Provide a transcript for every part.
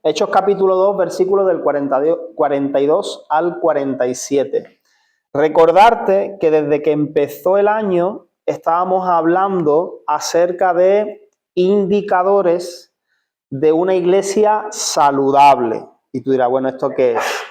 Hechos capítulo 2, versículos del 42 al 47. Recordarte que desde que empezó el año estábamos hablando acerca de indicadores de una iglesia saludable. Y tú dirás, bueno, ¿esto qué es?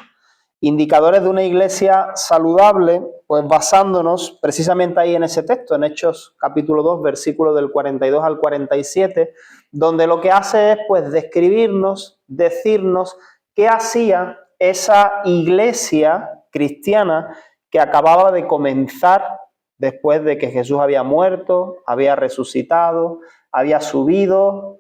Indicadores de una iglesia saludable, pues basándonos precisamente ahí en ese texto, en Hechos capítulo 2, versículos del 42 al 47, donde lo que hace es pues describirnos, decirnos qué hacía esa iglesia cristiana que acababa de comenzar después de que Jesús había muerto, había resucitado, había subido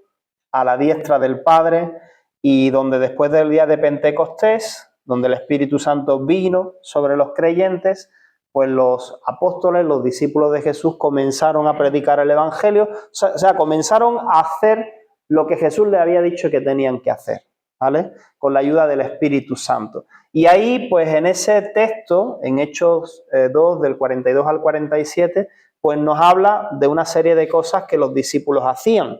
a la diestra del Padre, y donde después del día de Pentecostés, donde el Espíritu Santo vino sobre los creyentes, pues los apóstoles, los discípulos de Jesús comenzaron a predicar el Evangelio, o sea, comenzaron a hacer lo que Jesús les había dicho que tenían que hacer, ¿vale? Con la ayuda del Espíritu Santo. Y ahí, pues en ese texto, en Hechos 2, del 42 al 47, pues nos habla de una serie de cosas que los discípulos hacían.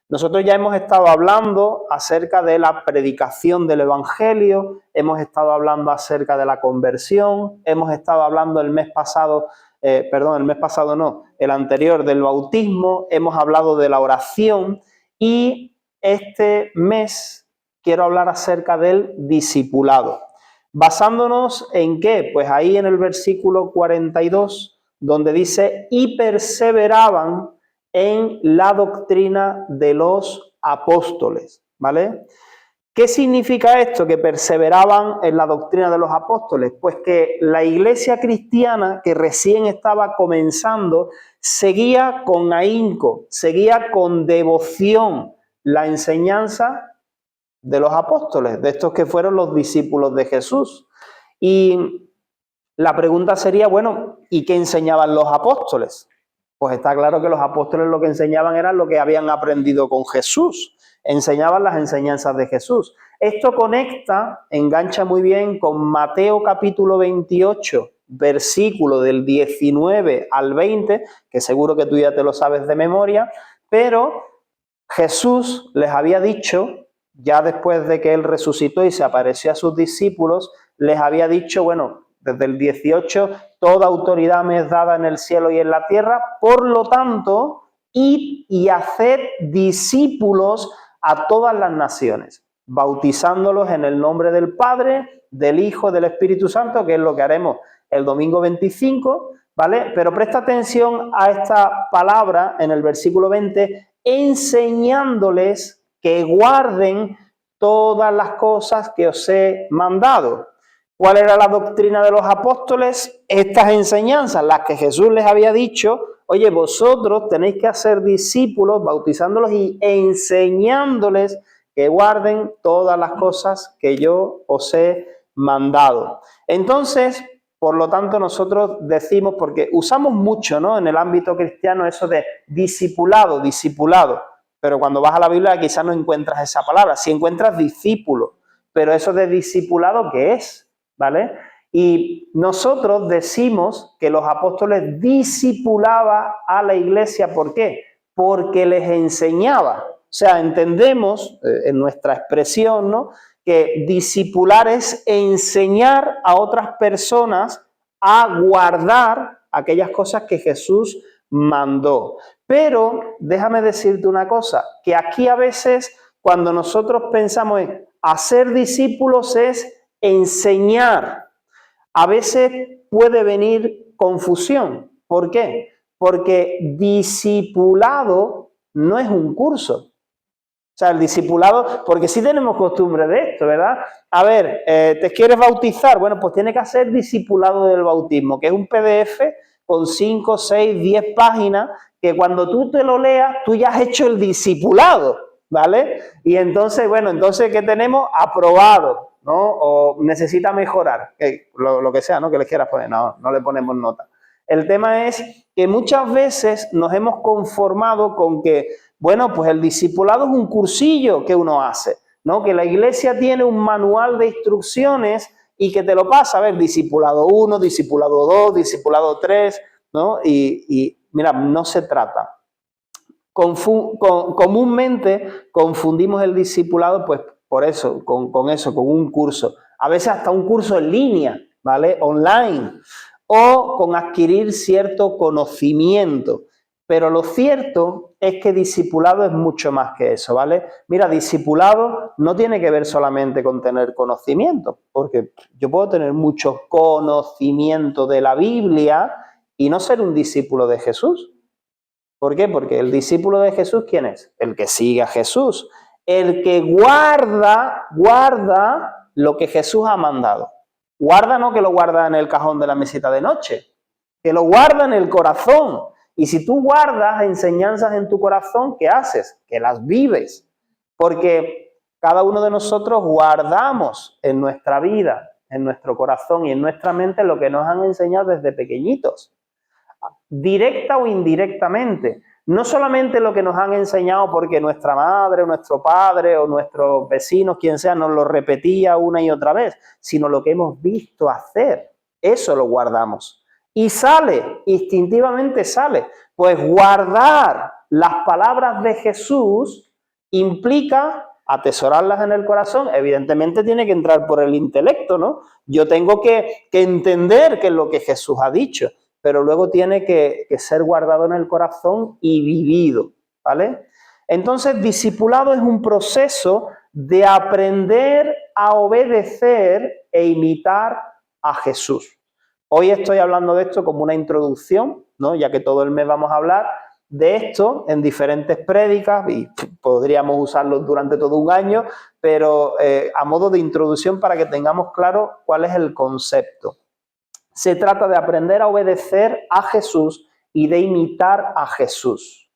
Nosotros ya hemos estado hablando acerca de la predicación del Evangelio, hemos estado hablando acerca de la conversión, hemos estado hablando el anterior del bautismo, hemos hablado de la oración y este mes quiero hablar acerca del discipulado. ¿Basándonos en qué? Pues ahí en el versículo 42, donde dice, y perseveraban en la doctrina de los apóstoles, ¿vale? ¿Qué significa esto? Que perseveraban en la doctrina de los apóstoles. Pues que la iglesia cristiana que recién estaba comenzando seguía con ahínco, seguía con devoción la enseñanza de los apóstoles, de estos que fueron los discípulos de Jesús. Y la pregunta sería, bueno, ¿y qué enseñaban los apóstoles? Pues está claro que los apóstoles lo que enseñaban era lo que habían aprendido con Jesús, enseñaban las enseñanzas de Jesús. Esto conecta, engancha muy bien con Mateo capítulo 28, versículo del 19 al 20, que seguro que tú ya te lo sabes de memoria, pero Jesús les había dicho, ya después de que él resucitó y se apareció a sus discípulos, les había dicho, bueno, desde el 18, toda autoridad me es dada en el cielo y en la tierra, por lo tanto, id y haced discípulos a todas las naciones, bautizándolos en el nombre del Padre, del Hijo, del Espíritu Santo, que es lo que haremos el domingo 25, ¿vale? Pero presta atención a esta palabra en el versículo 20, enseñándoles que guarden todas las cosas que os he mandado. ¿Cuál era la doctrina de los apóstoles? Estas enseñanzas, las que Jesús les había dicho, oye, vosotros tenéis que hacer discípulos, bautizándolos y enseñándoles que guarden todas las cosas que yo os he mandado. Entonces, por lo tanto, nosotros decimos, porque usamos mucho, ¿no?, en el ámbito cristiano eso de discipulado, pero cuando vas a la Biblia quizás no encuentras esa palabra, si encuentras discípulo, pero eso de discipulado, ¿qué es? ¿Vale? Y nosotros decimos que los apóstoles discipulaban a la iglesia, ¿por qué? Porque les enseñaba. O sea, entendemos en nuestra expresión, ¿no?, que discipular es enseñar a otras personas a guardar aquellas cosas que Jesús mandó. Pero déjame decirte una cosa, que aquí a veces cuando nosotros pensamos en hacer discípulos es enseñar, a veces puede venir confusión. ¿Por qué? Porque discipulado no es un curso. O sea, el discipulado, porque sí tenemos costumbre de esto, ¿verdad? A ver, ¿te quieres bautizar? Bueno, pues tiene que hacer discipulado del bautismo, que es un PDF con 5, 6, 10 páginas, que cuando tú te lo leas, tú ya has hecho el discipulado, ¿vale? Y entonces, bueno, entonces, ¿qué tenemos? Aprobado, ¿no? O necesita mejorar, lo que sea, ¿no?, que le quieras poner, no le ponemos nota. El tema es que muchas veces nos hemos conformado con que, bueno, pues el discipulado es un cursillo que uno hace, ¿no? Que la iglesia tiene un manual de instrucciones y que te lo pasa, a ver, discipulado 1, discipulado 2, discipulado 3, ¿no? Y mira, no se trata. Comúnmente confundimos el discipulado pues por eso, con eso, con un curso. A veces hasta un curso en línea, ¿vale? Online. O con adquirir cierto conocimiento. Pero lo cierto es que discipulado es mucho más que eso, ¿vale? Mira, discipulado no tiene que ver solamente con tener conocimiento, porque yo puedo tener mucho conocimiento de la Biblia y no ser un discípulo de Jesús. ¿Por qué? Porque el discípulo de Jesús, ¿quién es? El que sigue a Jesús, el que guarda lo que Jesús ha mandado. Guarda no que lo guarda en el cajón de la mesita de noche, que lo guarda en el corazón. Y si tú guardas enseñanzas en tu corazón, ¿qué haces? Que las vives. Porque cada uno de nosotros guardamos en nuestra vida, en nuestro corazón y en nuestra mente lo que nos han enseñado desde pequeñitos, directa o indirectamente. No solamente lo que nos han enseñado porque nuestra madre o nuestro padre o nuestros vecinos, quien sea, nos lo repetía una y otra vez, sino lo que hemos visto hacer. Eso lo guardamos. Y sale, instintivamente sale. Pues guardar las palabras de Jesús implica atesorarlas en el corazón. Evidentemente tiene que entrar por el intelecto, ¿no? Yo tengo que entender qué es lo que Jesús ha dicho, pero luego tiene que ser guardado en el corazón y vivido, ¿vale? Entonces, discipulado es un proceso de aprender a obedecer e imitar a Jesús. Hoy estoy hablando de esto como una introducción, ¿no? Ya que todo el mes vamos a hablar de esto en diferentes prédicas y podríamos usarlo durante todo un año, pero a modo de introducción para que tengamos claro cuál es el concepto. Se trata de aprender a obedecer a Jesús y de imitar a Jesús.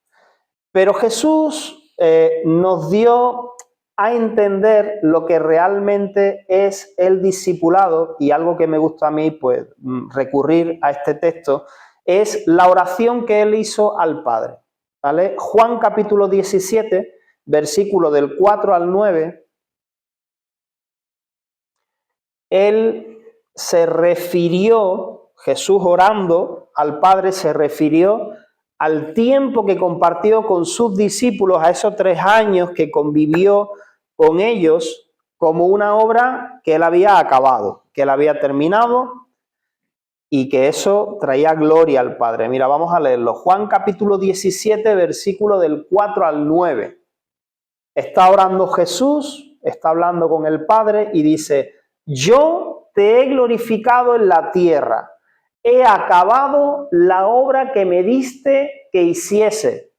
Pero Jesús nos dio a entender lo que realmente es el discipulado, y algo que me gusta a mí, pues, recurrir a este texto, es la oración que él hizo al Padre, ¿vale? Juan capítulo 17, versículo del 4 al 9, él se refirió, Jesús orando al Padre, se refirió al tiempo que compartió con sus discípulos, a esos 3 años que convivió con ellos, como una obra que él había acabado, que él había terminado y que eso traía gloria al Padre. Mira, vamos a leerlo. Juan capítulo 17, versículo del 4 al 9. Está orando Jesús, está hablando con el Padre y dice: yo te he glorificado en la tierra, he acabado la obra que me diste que hiciese,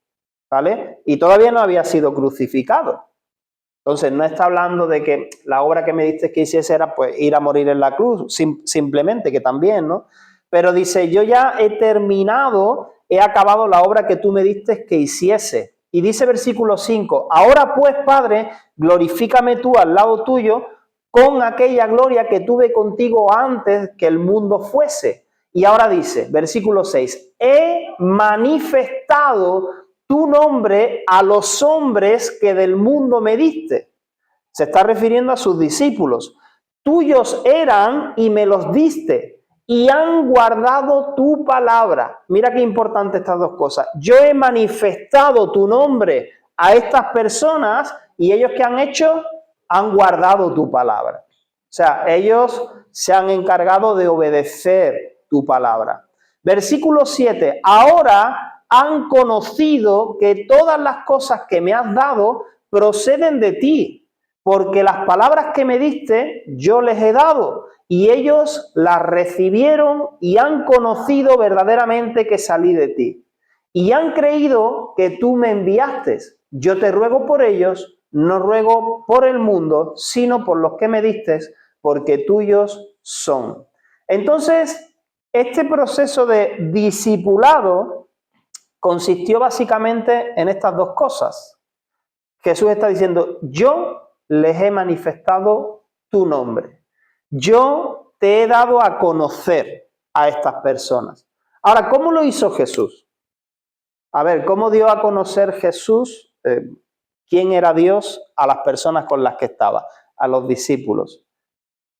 ¿vale? Y todavía no había sido crucificado. Entonces no está hablando de que la obra que me diste que hiciese era pues ir a morir en la cruz, simplemente, que también, ¿no? Pero dice: yo ya he terminado, he acabado la obra que tú me diste que hiciese. Y dice versículo 5, ahora pues, Padre, glorifícame tú al lado tuyo con aquella gloria que tuve contigo antes que el mundo fuese. Y ahora dice, versículo 6, he manifestado tu nombre a los hombres que del mundo me diste. Se está refiriendo a sus discípulos. Tuyos eran y me los diste, y han guardado tu palabra. Mira qué importante estas dos cosas. Yo he manifestado tu nombre a estas personas y ellos, ¿qué han hecho? Han guardado tu palabra. O sea, ellos se han encargado de obedecer tu palabra. Versículo 7. Ahora han conocido que todas las cosas que me has dado proceden de ti, porque las palabras que me diste yo les he dado, y ellos las recibieron y han conocido verdaderamente que salí de ti. Y han creído que tú me enviaste. Yo te ruego por ellos, no ruego por el mundo, sino por los que me diste, porque tuyos son. Entonces, este proceso de discipulado consistió básicamente en estas dos cosas. Jesús está diciendo: yo les he manifestado tu nombre. Yo te he dado a conocer a estas personas. Ahora, ¿cómo lo hizo Jesús? A ver, ¿cómo dio a conocer Jesús quién era Dios a las personas con las que estaba, a los discípulos?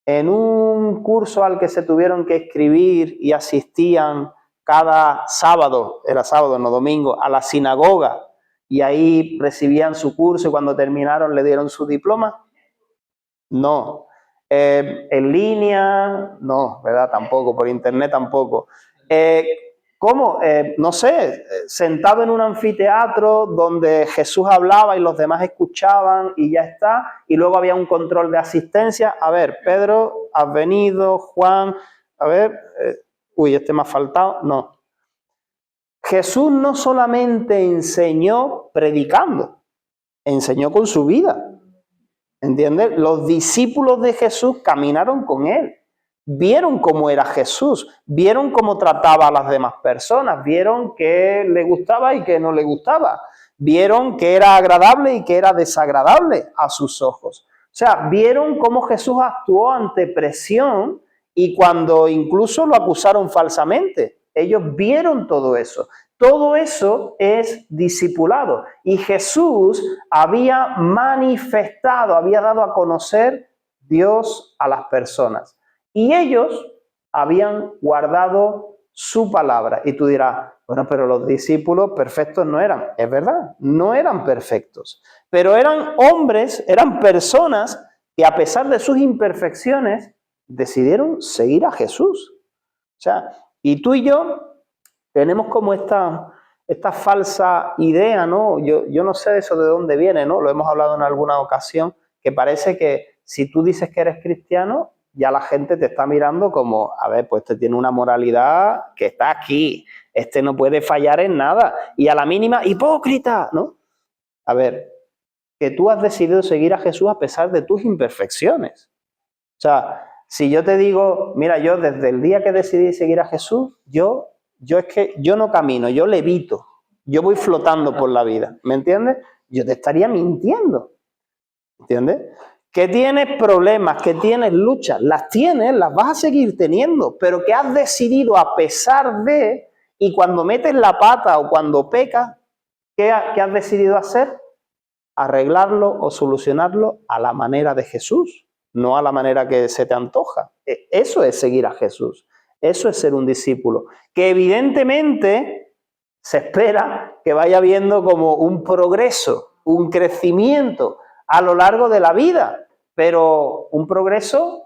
En un curso al que se tuvieron que inscribir y asistían cada sábado, era sábado, no domingo, a la sinagoga, y ahí recibían su curso y cuando terminaron le dieron su diploma. No. En línea, no, ¿verdad? Tampoco, por internet tampoco. ¿Cómo? No sé, sentado en un anfiteatro donde Jesús hablaba y los demás escuchaban y ya está, y luego había un control de asistencia. A ver, Pedro, has venido, Juan, a ver, este me ha faltado, no. Jesús no solamente enseñó predicando, enseñó con su vida. ¿Entiendes? Los discípulos de Jesús caminaron con él, vieron cómo era Jesús, vieron cómo trataba a las demás personas, vieron qué le gustaba y qué no le gustaba, vieron que era agradable y que era desagradable a sus ojos. O sea, vieron cómo Jesús actuó ante presión y cuando incluso lo acusaron falsamente. Ellos vieron todo eso. Todo eso es discipulado. Y Jesús había manifestado, había dado a conocer Dios a las personas. Y ellos habían guardado su palabra. Y tú dirás, bueno, pero los discípulos perfectos no eran. Es verdad, no eran perfectos. Pero eran hombres, eran personas que a pesar de sus imperfecciones decidieron seguir a Jesús. O sea, y tú y yo tenemos como esta falsa idea, ¿no? Yo no sé eso de dónde viene, ¿no? Lo hemos hablado en alguna ocasión, que parece que si tú dices que eres cristiano, ya la gente te está mirando como, a ver, pues este tiene una moralidad que está aquí, este no puede fallar en nada, y a la mínima, hipócrita, ¿no? A ver, que tú has decidido seguir a Jesús a pesar de tus imperfecciones. O sea, si yo te digo, mira, yo desde el día que decidí seguir a Jesús, yo es que yo no camino, yo levito, yo voy flotando por la vida, ¿me entiendes? Yo te estaría mintiendo, ¿entiendes? Que tienes problemas, que tienes luchas, las tienes, las vas a seguir teniendo, pero que has decidido a pesar de, y cuando metes la pata o cuando pecas, ¿qué has decidido hacer? Arreglarlo o solucionarlo a la manera de Jesús, no a la manera que se te antoja. Eso es seguir a Jesús. Eso es ser un discípulo, que evidentemente se espera que vaya viendo como un progreso, un crecimiento a lo largo de la vida, pero un progreso,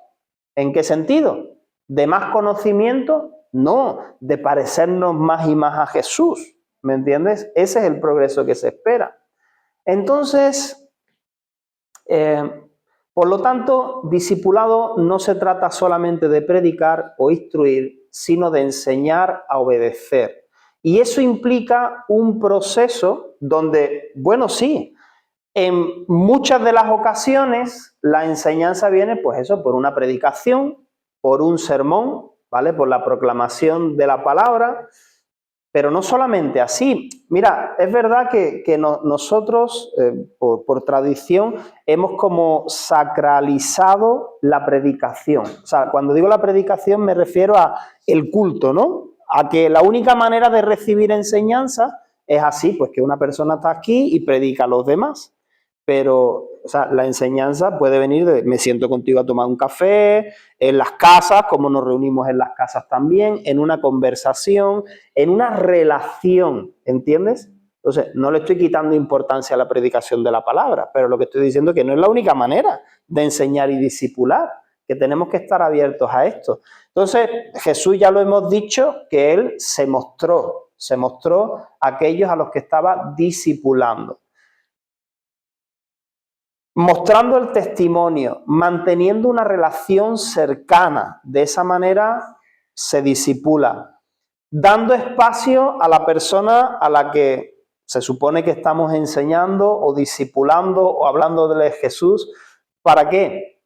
¿en qué sentido? ¿De más conocimiento? No, de parecernos más y más a Jesús, ¿me entiendes? Ese es el progreso que se espera. Entonces, por lo tanto, discipulado no se trata solamente de predicar o instruir, sino de enseñar a obedecer. Y eso implica un proceso donde, bueno, sí, en muchas de las ocasiones la enseñanza viene, pues eso, por una predicación, por un sermón, ¿vale? Por la proclamación de la palabra. Pero no solamente así. Mira, es verdad que nosotros, por tradición, hemos como sacralizado la predicación. O sea, cuando digo la predicación me refiero a el culto, ¿no? A que la única manera de recibir enseñanza es así, pues que una persona está aquí y predica a los demás. Pero, o sea, la enseñanza puede venir de me siento contigo a tomar un café, en las casas, como nos reunimos en las casas también, en una conversación, en una relación, ¿entiendes? Entonces, no le estoy quitando importancia a la predicación de la palabra, pero lo que estoy diciendo es que no es la única manera de enseñar y discipular, que tenemos que estar abiertos a esto. Entonces, Jesús ya lo hemos dicho, que Él se mostró a aquellos a los que estaba discipulando. Mostrando el testimonio, manteniendo una relación cercana. De esa manera se disipula. Dando espacio a la persona a la que se supone que estamos enseñando o discipulando o hablando de Jesús. ¿Para qué?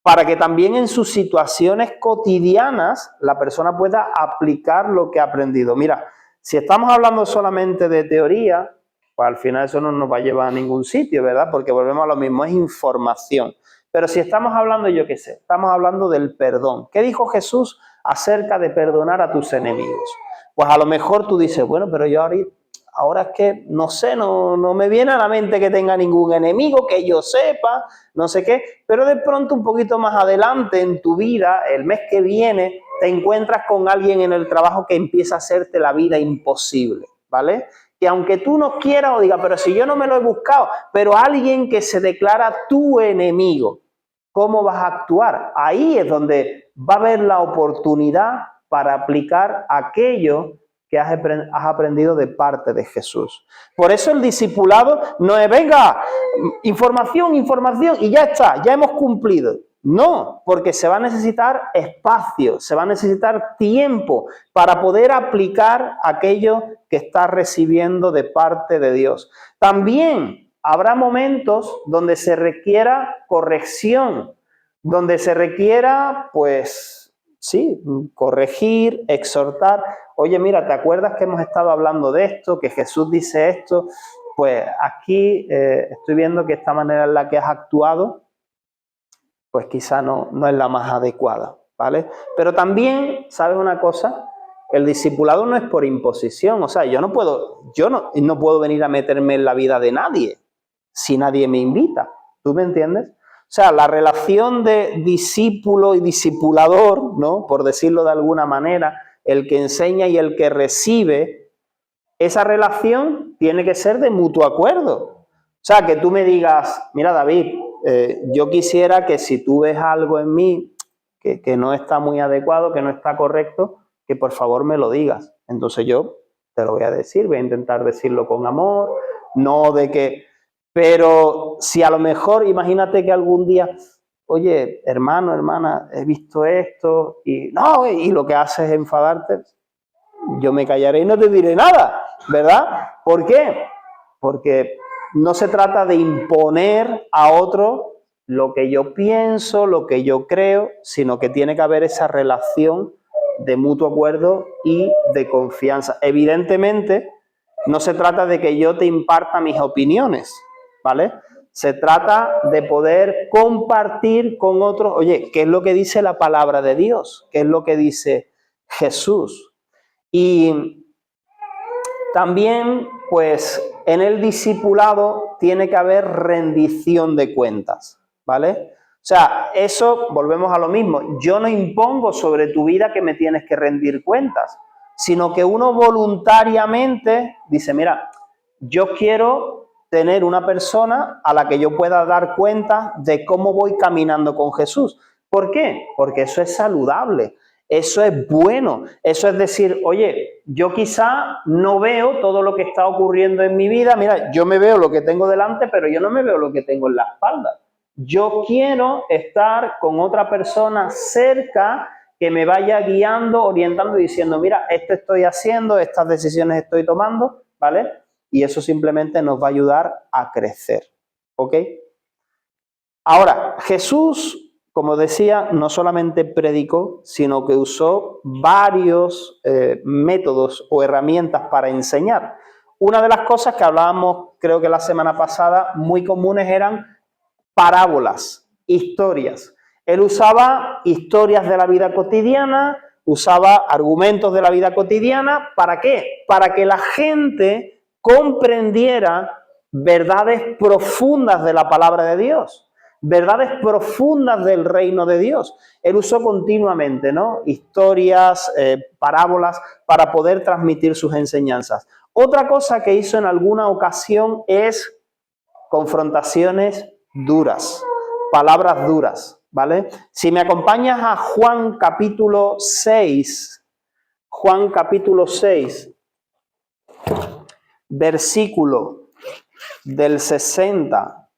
Para que también en sus situaciones cotidianas la persona pueda aplicar lo que ha aprendido. Mira, si estamos hablando solamente de teoría, pues al final eso no nos va a llevar a ningún sitio, ¿verdad? Porque volvemos a lo mismo, es información. Pero si estamos hablando, yo qué sé, estamos hablando del perdón. ¿Qué dijo Jesús acerca de perdonar a tus enemigos? Pues a lo mejor tú dices, bueno, pero yo ahora es que no sé, no me viene a la mente que tenga ningún enemigo, que yo sepa, no sé qué. Pero de pronto un poquito más adelante en tu vida, el mes que viene, te encuentras con alguien en el trabajo que empieza a hacerte la vida imposible, ¿vale? Que aunque tú no quieras o digas, pero si yo no me lo he buscado, pero alguien que se declara tu enemigo, ¿cómo vas a actuar? Ahí es donde va a haber la oportunidad para aplicar aquello que has aprendido de parte de Jesús. Por eso el discipulado no es, venga, información, y ya está, ya hemos cumplido. No, porque se va a necesitar espacio, se va a necesitar tiempo para poder aplicar aquello que estás recibiendo de parte de Dios. También habrá momentos donde se requiera corrección, donde se requiera, pues, sí, corregir, exhortar. Oye, mira, ¿te acuerdas que hemos estado hablando de esto, que Jesús dice esto? Pues aquí estoy viendo que esta manera en la que has actuado, pues quizá no es la más adecuada, ¿vale? Pero también, ¿sabes una cosa? El discipulado no es por imposición, o sea, yo no puedo venir a meterme en la vida de nadie si nadie me invita, ¿tú me entiendes? O sea, la relación de discípulo y discipulador, ¿no? Por decirlo de alguna manera, el que enseña y el que recibe, esa relación tiene que ser de mutuo acuerdo. O sea, que tú me digas, mira, David, yo quisiera que si tú ves algo en mí que no está muy adecuado, que no está correcto, que por favor me lo digas. Entonces yo te lo voy a decir, voy a intentar decirlo con amor, no de que... Pero si a lo mejor, imagínate que algún día, oye, hermano, hermana, he visto esto y no, y lo que haces es enfadarte, yo me callaré y no te diré nada, ¿verdad? ¿Por qué? Porque no se trata de imponer a otro lo que yo pienso, lo que yo creo, sino que tiene que haber esa relación de mutuo acuerdo y de confianza. Evidentemente, no se trata de que yo te imparta mis opiniones, ¿vale? Se trata de poder compartir con otros, oye, ¿qué es lo que dice la palabra de Dios? ¿Qué es lo que dice Jesús? Y también, pues, en el discipulado tiene que haber rendición de cuentas, ¿vale? O sea, eso, volvemos a lo mismo, yo no impongo sobre tu vida que me tienes que rendir cuentas, sino que uno voluntariamente dice, mira, yo quiero tener una persona a la que yo pueda dar cuenta de cómo voy caminando con Jesús. ¿Por qué? Porque eso es saludable. Eso es bueno, eso es decir, oye, yo quizá no veo todo lo que está ocurriendo en mi vida, mira, yo me veo lo que tengo delante, pero yo no me veo lo que tengo en la espalda. Yo quiero estar con otra persona cerca que me vaya guiando, orientando y diciendo, mira, esto estoy haciendo, estas decisiones estoy tomando, ¿vale? Y eso simplemente nos va a ayudar a crecer, ¿ok? Ahora, Jesús, como decía, no solamente predicó, sino que usó varios métodos o herramientas para enseñar. Una de las cosas que hablábamos, creo que la semana pasada, muy comunes eran parábolas, historias. Él usaba historias de la vida cotidiana, usaba argumentos de la vida cotidiana. ¿Para qué? Para que la gente comprendiera verdades profundas de la palabra de Dios, verdades profundas del reino de Dios. Él usó continuamente, ¿no? Historias, parábolas, para poder transmitir sus enseñanzas. Otra cosa que hizo en alguna ocasión es confrontaciones duras, palabras duras, ¿vale? Si me acompañas a Juan capítulo 6, versículo del 60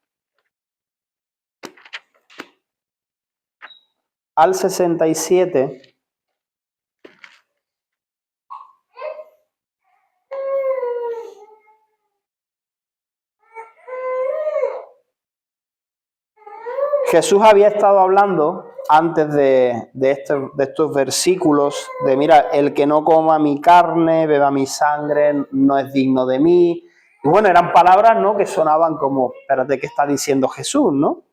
al 67, Jesús había estado hablando antes de estos versículos de, mira, el que no coma mi carne, beba mi sangre, no es digno de mí. Y bueno, eran palabras, ¿no?, que sonaban como, espérate, ¿qué está diciendo Jesús, no?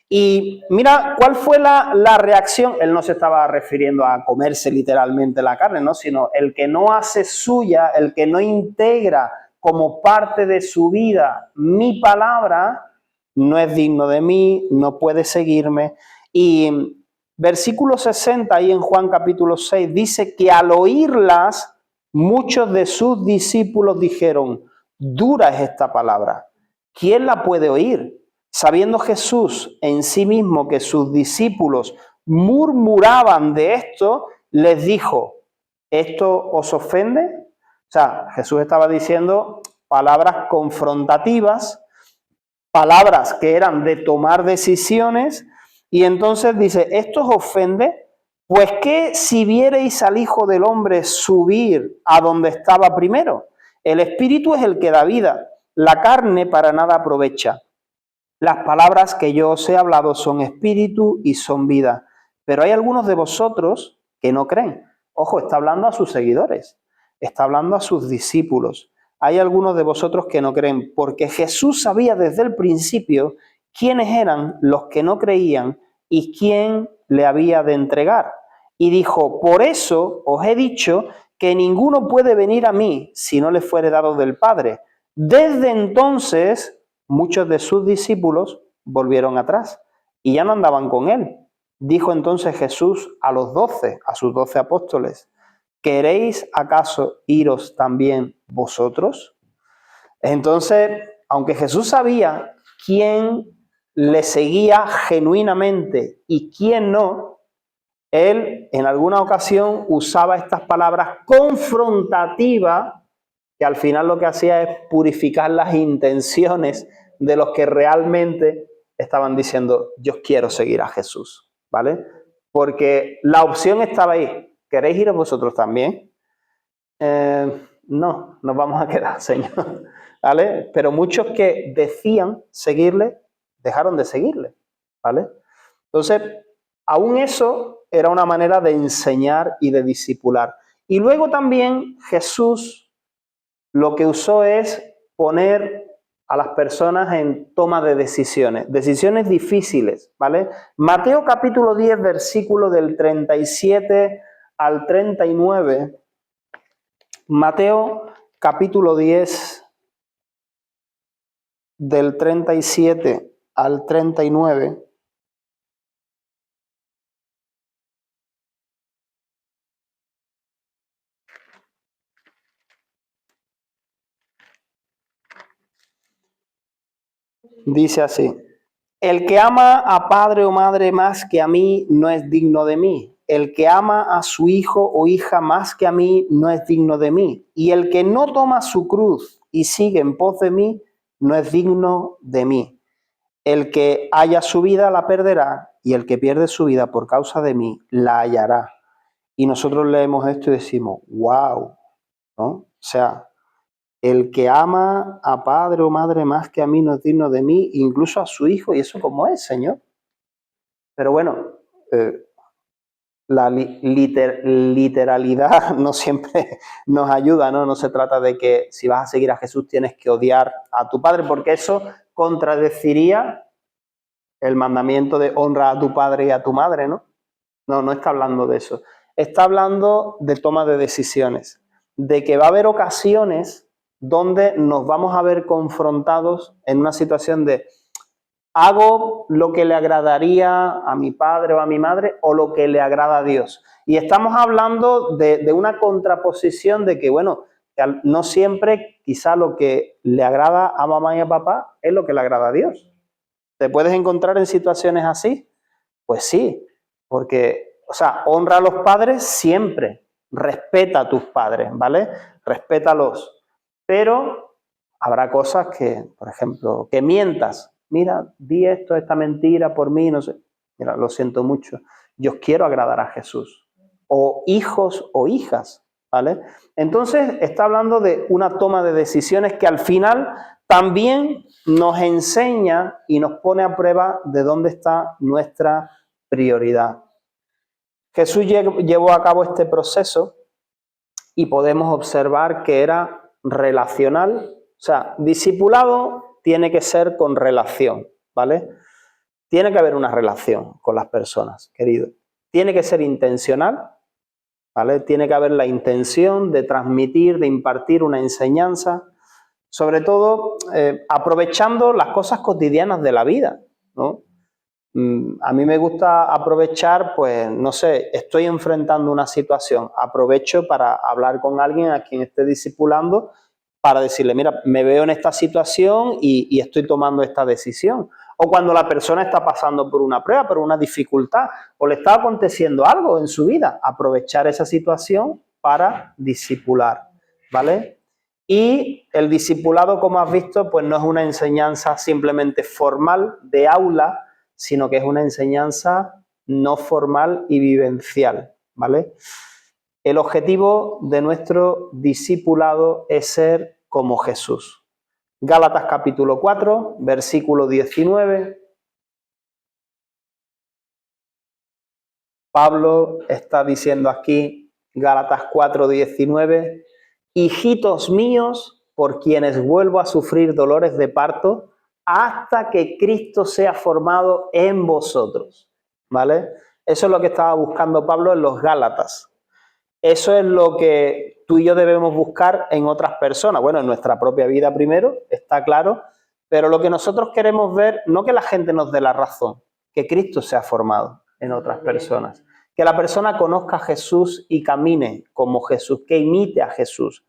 Y mira, ¿cuál fue la reacción? Él no se estaba refiriendo a comerse literalmente la carne, ¿no?, sino el que no hace suya, el que no integra como parte de su vida mi palabra, no es digno de mí, no puede seguirme. Y versículo 60 ahí en Juan capítulo 6 dice que al oírlas, muchos de sus discípulos dijeron, dura es esta palabra, ¿quién la puede oír? Sabiendo Jesús en sí mismo que sus discípulos murmuraban de esto, les dijo, ¿esto os ofende? O sea, Jesús estaba diciendo palabras confrontativas, palabras que eran de tomar decisiones, y entonces dice, ¿esto os ofende? Pues que si viereis al Hijo del Hombre subir a donde estaba primero, el Espíritu es el que da vida, la carne para nada aprovecha. Las palabras que yo os he hablado son espíritu y son vida, pero hay algunos de vosotros que no creen. Ojo, está hablando a sus seguidores, está hablando a sus discípulos. Hay algunos de vosotros que no creen, porque Jesús sabía desde el principio quiénes eran los que no creían y quién le había de entregar. Y dijo, por eso os he dicho que ninguno puede venir a mí si no le fuere dado del Padre. Desde entonces, muchos de sus discípulos volvieron atrás y ya no andaban con él. Dijo entonces Jesús a los 12, a sus 12 apóstoles, ¿queréis acaso iros también vosotros? Entonces, aunque Jesús sabía quién le seguía genuinamente y quién no, él en alguna ocasión usaba estas palabras confrontativas que al final lo que hacía es purificar las intenciones de los que realmente estaban diciendo, yo quiero seguir a Jesús, ¿vale? Porque la opción estaba ahí. ¿Queréis ir vosotros también? No, nos vamos a quedar, Señor, ¿vale? Pero muchos que decían seguirle, dejaron de seguirle, ¿vale? Entonces, aún eso era una manera de enseñar y de discipular. Y luego también Jesús lo que usó es poner a las personas en toma de decisiones difíciles, ¿vale? Mateo capítulo 10, versículo del 37 al 39. Mateo capítulo 10, del 37 al 39. Dice así, el que ama a padre o madre más que a mí no es digno de mí. El que ama a su hijo o hija más que a mí no es digno de mí. Y el que no toma su cruz y sigue en pos de mí no es digno de mí. El que haya su vida la perderá y el que pierde su vida por causa de mí la hallará. Y nosotros leemos esto y decimos, wow, ¿no? O sea, el que ama a padre o madre más que a mí no es digno de mí, incluso a su hijo, y eso cómo es, Señor. Pero bueno, la literalidad no siempre nos ayuda, ¿no? No se trata de que si vas a seguir a Jesús tienes que odiar a tu padre, porque eso contradeciría el mandamiento de honra a tu padre y a tu madre, ¿no? No, no está hablando de eso. Está hablando de toma de decisiones, de que va a haber ocasiones donde nos vamos a ver confrontados en una situación de ¿hago lo que le agradaría a mi padre o a mi madre o lo que le agrada a Dios? Y estamos hablando de una contraposición de que, bueno, no siempre quizá lo que le agrada a mamá y a papá es lo que le agrada a Dios. ¿Te puedes encontrar en situaciones así? Pues sí, porque, o sea, honra a los padres siempre, respeta a tus padres, ¿vale? Respétalos. Pero habrá cosas que, por ejemplo, que mientas. Mira, di esto, esta mentira por mí, no sé. Mira, lo siento mucho. Yo quiero agradar a Jesús. O hijos o hijas, ¿vale? Entonces está hablando de una toma de decisiones que al final también nos enseña y nos pone a prueba de dónde está nuestra prioridad. Jesús llevó a cabo este proceso y podemos observar que era relacional. O sea, discipulado tiene que ser con relación, ¿vale? Tiene que haber una relación con las personas, querido. Tiene que ser intencional, ¿vale? Tiene que haber la intención de transmitir, de impartir una enseñanza, sobre todo aprovechando las cosas cotidianas de la vida, ¿no? A mí me gusta aprovechar, pues, no sé, estoy enfrentando una situación, aprovecho para hablar con alguien a quien esté discipulando para decirle, mira, me veo en esta situación y estoy tomando esta decisión. o cuando la persona está pasando por una prueba, por una dificultad, o le está aconteciendo algo en su vida, aprovechar esa situación para discipular, ¿vale? Y el discipulado, como has visto, pues no es una enseñanza simplemente formal de aula, sino que es una enseñanza no formal y vivencial, ¿vale? El objetivo de nuestro discipulado es ser como Jesús. Gálatas capítulo 4, versículo 19. Pablo está diciendo aquí, Gálatas 4, 19, hijitos míos, por quienes vuelvo a sufrir dolores de parto, hasta que Cristo sea formado en vosotros, ¿vale? Eso es lo que estaba buscando Pablo en los Gálatas. Eso es lo que tú y yo debemos buscar en otras personas. Bueno, en nuestra propia vida primero, está claro, pero lo que nosotros queremos ver, no que la gente nos dé la razón, que Cristo sea formado en otras personas. Que la persona conozca a Jesús y camine como Jesús, que imite a Jesús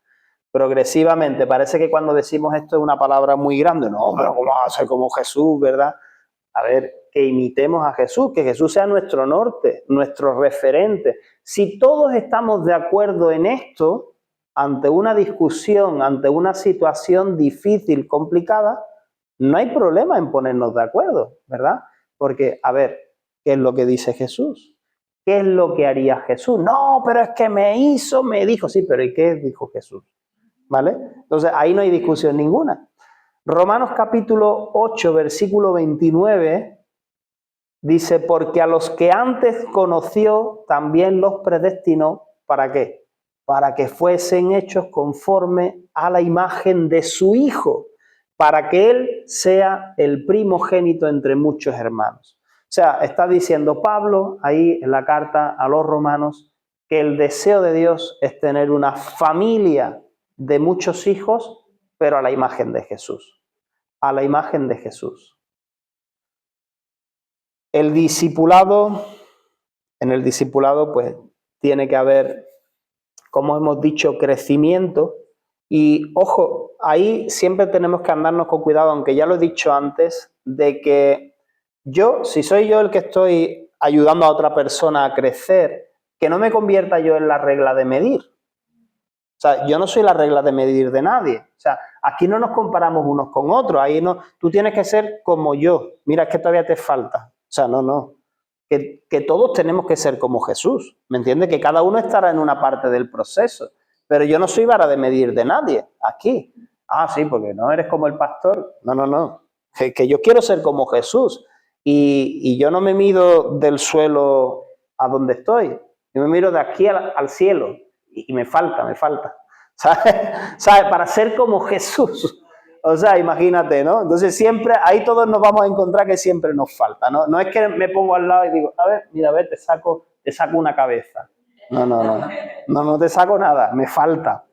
progresivamente. Parece que cuando decimos esto es una palabra muy grande. No, pero ¿cómo va a ser como Jesús, verdad? A ver, que imitemos a Jesús, que Jesús sea nuestro norte, nuestro referente. Si todos estamos de acuerdo en esto, ante una discusión, ante una situación difícil, complicada, no hay problema en ponernos de acuerdo, ¿verdad? Porque, a ver, ¿qué es lo que dice Jesús? ¿Qué es lo que haría Jesús? No, pero es que me dijo, sí, pero ¿y qué dijo Jesús? ¿Vale? Entonces, ahí no hay discusión ninguna. Romanos capítulo 8, versículo 29, dice, porque a los que antes conoció, también los predestinó, ¿para qué? Para que fuesen hechos conforme a la imagen de su Hijo, para que Él sea el primogénito entre muchos hermanos. O sea, está diciendo Pablo ahí en la carta a los romanos que el deseo de Dios es tener una familia de muchos hijos, pero a la imagen de Jesús. A la imagen de Jesús. El discipulado, en el discipulado pues tiene que haber, como hemos dicho, crecimiento. Y ojo, ahí siempre tenemos que andarnos con cuidado, aunque ya lo he dicho antes, de que yo, si soy yo el que estoy ayudando a otra persona a crecer, que no me convierta yo en la regla de medir. O sea, yo no soy la regla de medir de nadie. O sea, aquí no nos comparamos unos con otros. Ahí no, tú tienes que ser como yo. Mira, es que todavía te falta. O sea, no. Que todos tenemos que ser como Jesús. ¿Me entiendes? Que cada uno estará en una parte del proceso. Pero yo no soy vara de medir de nadie aquí. Ah, sí, porque no eres como el pastor. No. Que yo quiero ser como Jesús. Y yo no me mido del suelo a donde estoy. Yo me miro de aquí al cielo. Y me falta. ¿Sabes? Para ser como Jesús. O sea, imagínate, ¿no? Entonces siempre, ahí todos nos vamos a encontrar que siempre nos falta, ¿no? No es que me pongo al lado y digo, a ver, mira, a ver, te saco una cabeza. No te saco nada, me falta,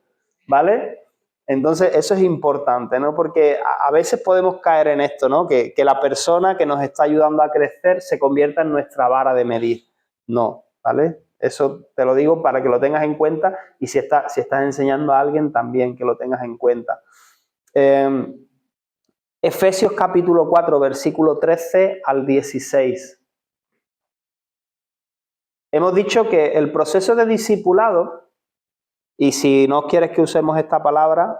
¿vale? Entonces eso es importante, ¿no? Porque a veces podemos caer en esto, ¿no? Que la persona que nos está ayudando a crecer se convierta en nuestra vara de medir. No, ¿vale? Eso te lo digo para que lo tengas en cuenta y si estás enseñando a alguien también que lo tengas en cuenta. Efesios capítulo 4, versículo 13 al 16. Hemos dicho que el proceso de discipulado, y si no quieres que usemos esta palabra,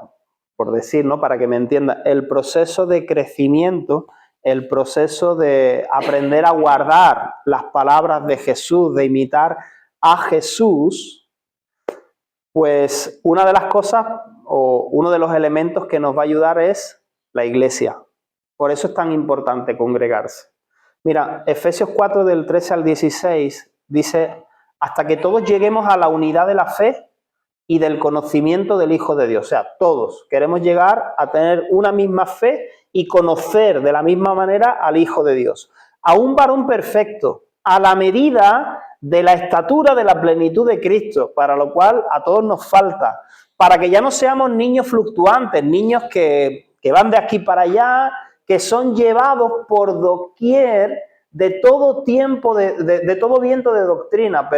por decir, ¿no? Para que me entiendas, el proceso de crecimiento, el proceso de aprender a guardar las palabras de Jesús, de imitar a Jesús, pues una de las cosas o uno de los elementos que nos va a ayudar es la iglesia. Por eso es tan importante congregarse. Mira, Efesios 4 del 13 al 16 dice, hasta que todos lleguemos a la unidad de la fe y del conocimiento del Hijo de Dios. O sea, todos queremos llegar a tener una misma fe y conocer de la misma manera al Hijo de Dios. A un varón perfecto, a la medida de la estatura de la plenitud de Cristo, para lo cual a todos nos falta, para que ya no seamos niños fluctuantes, niños que van de aquí para allá, que son llevados por doquier de todo tiempo, de todo viento de doctrina,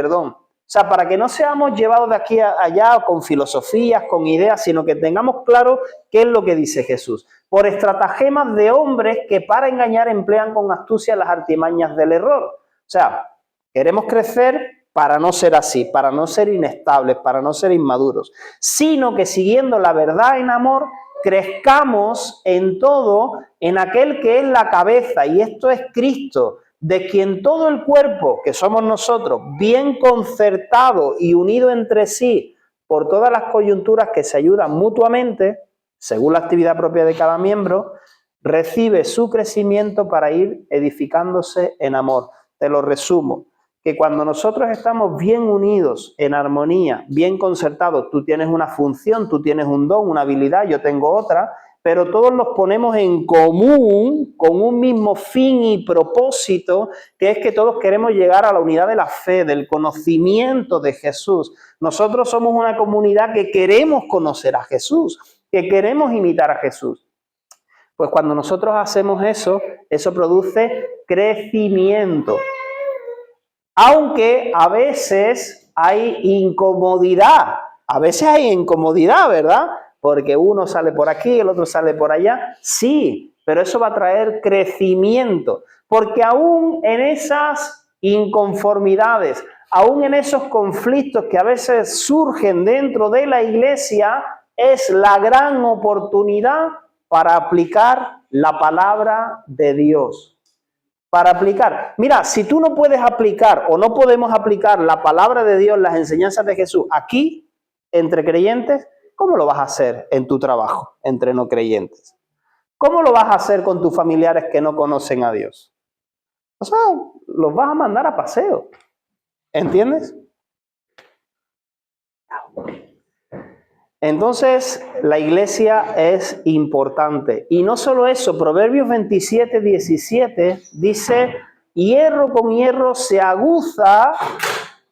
O sea, para que no seamos llevados de aquí a allá con filosofías, con ideas, sino que tengamos claro qué es lo que dice Jesús. Por estratagemas de hombres que para engañar emplean con astucia las artimañas del error. O sea, queremos crecer para no ser así, para no ser inestables, para no ser inmaduros, sino que siguiendo la verdad en amor, crezcamos en todo en aquel que es la cabeza, y esto es Cristo, de quien todo el cuerpo, que somos nosotros, bien concertado y unido entre sí por todas las coyunturas que se ayudan mutuamente, según la actividad propia de cada miembro, recibe su crecimiento para ir edificándose en amor. Te lo resumo, que cuando nosotros estamos bien unidos, en armonía, bien concertados, tú tienes una función, tú tienes un don, una habilidad, yo tengo otra, pero todos los ponemos en común con un mismo fin y propósito, que es que todos queremos llegar a la unidad de la fe, del conocimiento de Jesús. Nosotros somos una comunidad que queremos conocer a Jesús, que queremos imitar a Jesús. Pues cuando nosotros hacemos eso, eso produce crecimiento. Aunque a veces hay incomodidad, ¿verdad? Porque uno sale por aquí, el otro sale por allá. Sí, pero eso va a traer crecimiento. Porque aún en esas inconformidades, aún en esos conflictos que a veces surgen dentro de la iglesia, es la gran oportunidad para aplicar la palabra de Dios. Para aplicar. Mira, si tú no puedes aplicar o no podemos aplicar la palabra de Dios, las enseñanzas de Jesús aquí, entre creyentes, ¿cómo lo vas a hacer en tu trabajo, entre no creyentes? ¿Cómo lo vas a hacer con tus familiares que no conocen a Dios? O sea, los vas a mandar a paseo. ¿Entiendes? Entonces, la iglesia es importante. Y no solo eso, Proverbios 27, 17 dice, hierro con hierro se aguza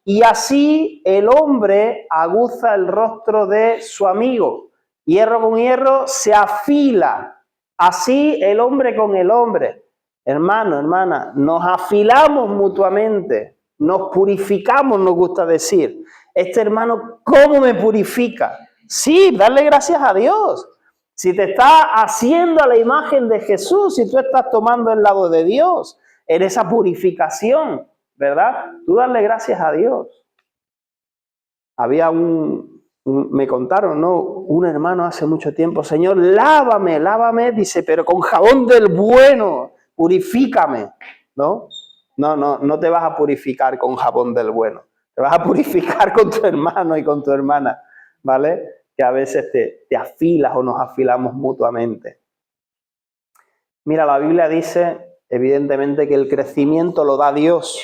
y así el hombre aguza el rostro de su amigo. Hierro con hierro se afila, así el hombre con el hombre. Hermano, hermana, nos afilamos mutuamente, nos purificamos, nos gusta decir. Este hermano, ¿cómo me purifica? Sí, darle gracias a Dios. Si te está haciendo a la imagen de Jesús, si tú estás tomando el lado de Dios en esa purificación, ¿verdad? Tú darle gracias a Dios. Había me contaron, ¿no? Un hermano hace mucho tiempo, Señor, lávame, dice, pero con jabón del bueno, purifícame, ¿no? No te vas a purificar con jabón del bueno, te vas a purificar con tu hermano y con tu hermana, ¿vale? Que a veces te afilas o nos afilamos mutuamente. Mira, la Biblia dice, evidentemente, que el crecimiento lo da Dios,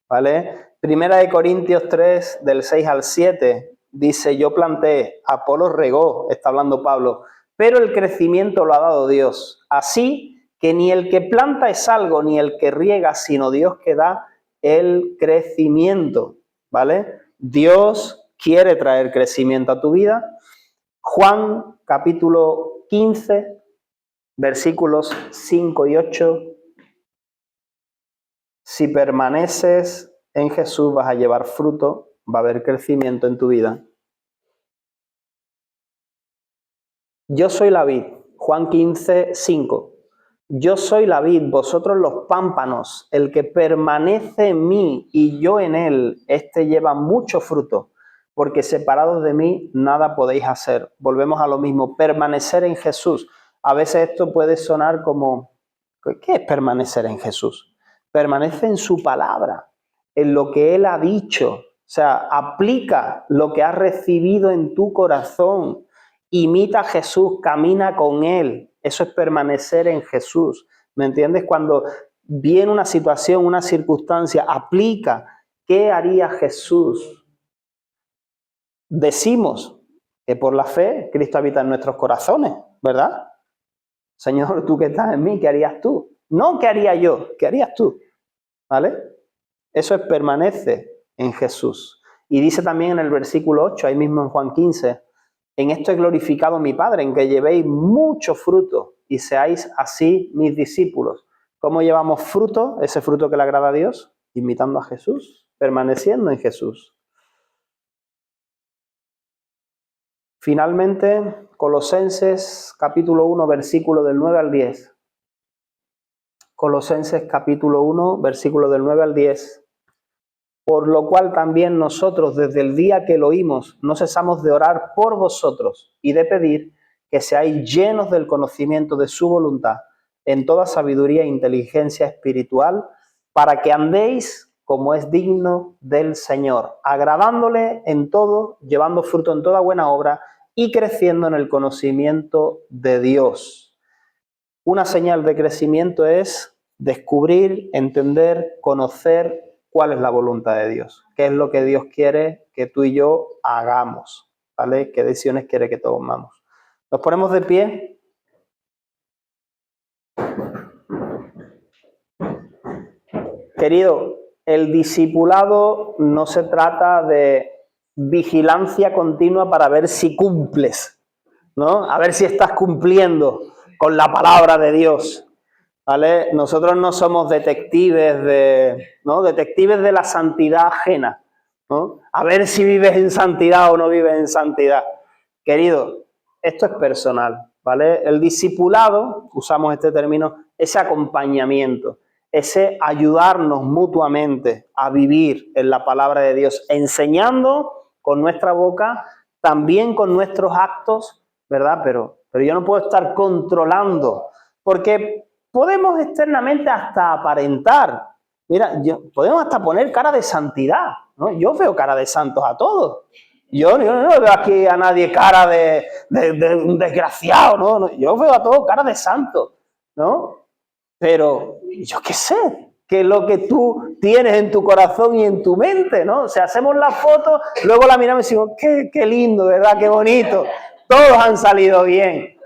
¿vale? Primera de Corintios 3, del 6 al 7, dice, yo planté, Apolos regó, está hablando Pablo, pero el crecimiento lo ha dado Dios. Así que ni el que planta es algo, ni el que riega, sino Dios que da el crecimiento, ¿vale? Dios quiere traer crecimiento a tu vida. Juan capítulo 15, versículos 5 y 8. Si permaneces en Jesús vas a llevar fruto, va a haber crecimiento en tu vida. Yo soy la vid, Juan 15, 5. Yo soy la vid, vosotros los pámpanos. El que permanece en mí y yo en él, este lleva mucho fruto, porque separados de mí nada podéis hacer. Volvemos a lo mismo, permanecer en Jesús. A veces esto puede sonar como, ¿qué es permanecer en Jesús? Permanece en su palabra, en lo que Él ha dicho. O sea, aplica lo que has recibido en tu corazón. Imita a Jesús, camina con Él. Eso es permanecer en Jesús. ¿Me entiendes? Cuando viene una situación, una circunstancia, aplica. ¿Qué haría Jesús? Decimos que por la fe Cristo habita en nuestros corazones, ¿verdad? Señor, tú que estás en mí, ¿qué harías tú? No, ¿qué haría yo? ¿Qué harías tú? ¿Vale? Eso es permanece en Jesús. Y dice también en el versículo 8, ahí mismo en Juan 15, en esto he glorificado a mi Padre, en que llevéis mucho fruto y seáis así mis discípulos. ¿Cómo llevamos fruto? Ese fruto que le agrada a Dios, imitando a Jesús, permaneciendo en Jesús. Finalmente, Colosenses capítulo 1, versículo del 9 al 10. Colosenses capítulo 1, versículo del 9 al 10. Por lo cual también nosotros, desde el día que lo oímos, no cesamos de orar por vosotros y de pedir que seáis llenos del conocimiento de su voluntad, en toda sabiduría e inteligencia espiritual, para que andéis como es digno del Señor, agradándole en todo, llevando fruto en toda buena obra y creciendo en el conocimiento de Dios. Una señal de crecimiento es descubrir, entender, conocer cuál es la voluntad de Dios, qué es lo que Dios quiere que tú y yo hagamos, ¿vale? ¿Qué decisiones quiere que tomamos? Nos ponemos de pie. Querido, el discipulado no se trata de vigilancia continua para ver si cumples, ¿no? A ver si estás cumpliendo con la palabra de Dios. ¿Vale? Nosotros no somos detectives detectives de la santidad ajena, ¿no? A ver si vives en santidad o no vives en santidad. Querido, esto es personal, ¿vale? El discipulado, usamos este término, ese acompañamiento, ese ayudarnos mutuamente a vivir en la palabra de Dios, enseñando con nuestra boca, también con nuestros actos, ¿verdad? Pero yo no puedo estar controlando, porque podemos externamente hasta aparentar. Mira, podemos hasta poner cara de santidad, ¿no? Yo veo cara de santos a todos. Yo no veo aquí a nadie cara de un desgraciado, ¿no? Yo veo a todos cara de santos, ¿no? Pero yo qué sé, que es lo que tú tienes en tu corazón y en tu mente, ¿no? O sea, hacemos la foto, luego la miramos y decimos, qué lindo, ¿verdad? Qué bonito. Todos han salido bien.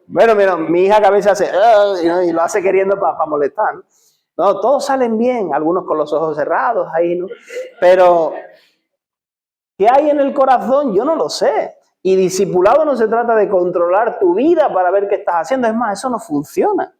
Bueno, mira, mi hija que a veces hace y lo hace queriendo para molestar, ¿no? No, todos salen bien, algunos con los ojos cerrados ahí, ¿no? Pero ¿qué hay en el corazón? Yo no lo sé. Y discipulado no se trata de controlar tu vida para ver qué estás haciendo. Es más, eso no funciona.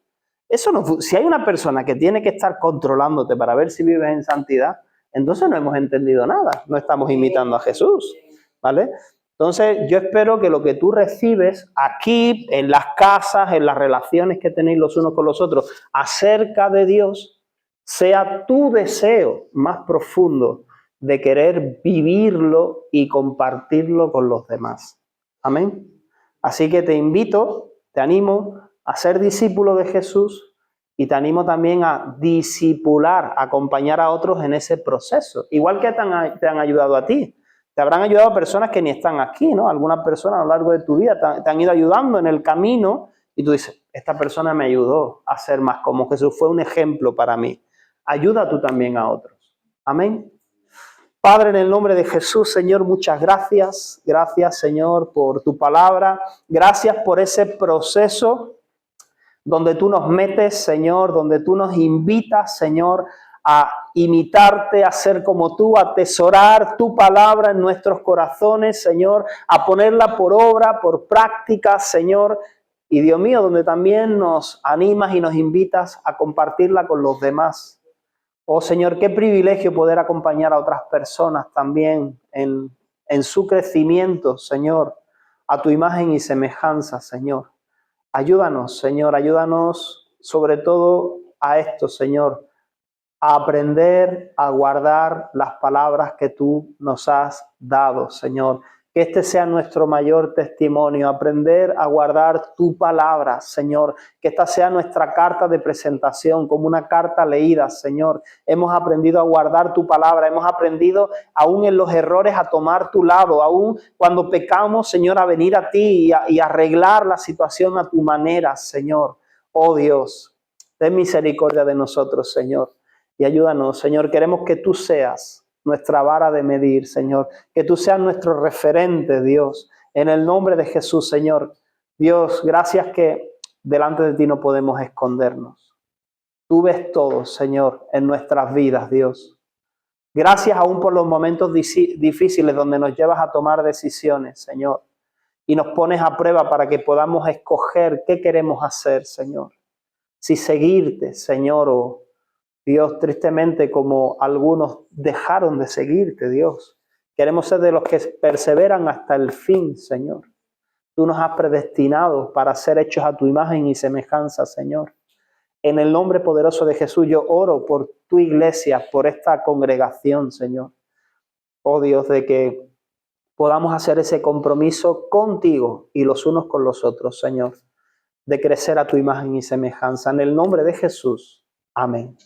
Si hay una persona que tiene que estar controlándote para ver si vives en santidad, entonces no hemos entendido nada. No estamos imitando a Jesús, ¿vale? Entonces, yo espero que lo que tú recibes aquí, en las casas, en las relaciones que tenéis los unos con los otros, acerca de Dios, sea tu deseo más profundo de querer vivirlo y compartirlo con los demás. Amén. Así que te invito, te animo a ser discípulo de Jesús y te animo también a discipular, a acompañar a otros en ese proceso. Igual que te han ayudado a ti. Te habrán ayudado personas que ni están aquí, ¿no? Algunas personas a lo largo de tu vida te han ido ayudando en el camino y tú dices, esta persona me ayudó a ser más como Jesús, fue un ejemplo para mí. Ayuda tú también a otros. Amén. Padre, en el nombre de Jesús, Señor, muchas gracias. Gracias, Señor, por tu palabra. Gracias por ese proceso donde tú nos metes, Señor, donde tú nos invitas, Señor, a imitarte, a ser como tú, a atesorar tu palabra en nuestros corazones, Señor, a ponerla por obra, por práctica, Señor. Y Dios mío, donde también nos animas y nos invitas a compartirla con los demás. Oh Señor, qué privilegio poder acompañar a otras personas también en su crecimiento, Señor, a tu imagen y semejanza, Señor. Ayúdanos, Señor, ayúdanos sobre todo a esto, Señor, a aprender a guardar las palabras que tú nos has dado, Señor. Que este sea nuestro mayor testimonio, aprender a guardar tu palabra, Señor. Que esta sea nuestra carta de presentación, como una carta leída, Señor. Hemos aprendido a guardar tu palabra, hemos aprendido aún en los errores a tomar tu lado, aún cuando pecamos, Señor, a venir a ti y arreglar la situación a tu manera, Señor. Oh Dios, ten misericordia de nosotros, Señor. Y ayúdanos, Señor, queremos que tú seas nuestra vara de medir, Señor. Que tú seas nuestro referente, Dios. En el nombre de Jesús, Señor. Dios, gracias que delante de ti no podemos escondernos. Tú ves todo, Señor, en nuestras vidas, Dios. Gracias aún por los momentos difíciles donde nos llevas a tomar decisiones, Señor. Y nos pones a prueba para que podamos escoger qué queremos hacer, Señor. Si seguirte, Señor, o Dios, tristemente, como algunos dejaron de seguirte, Dios. Queremos ser de los que perseveran hasta el fin, Señor. Tú nos has predestinado para ser hechos a tu imagen y semejanza, Señor. En el nombre poderoso de Jesús, yo oro por tu iglesia, por esta congregación, Señor. Oh Dios, de que podamos hacer ese compromiso contigo y los unos con los otros, Señor, de crecer a tu imagen y semejanza. En el nombre de Jesús. Amén.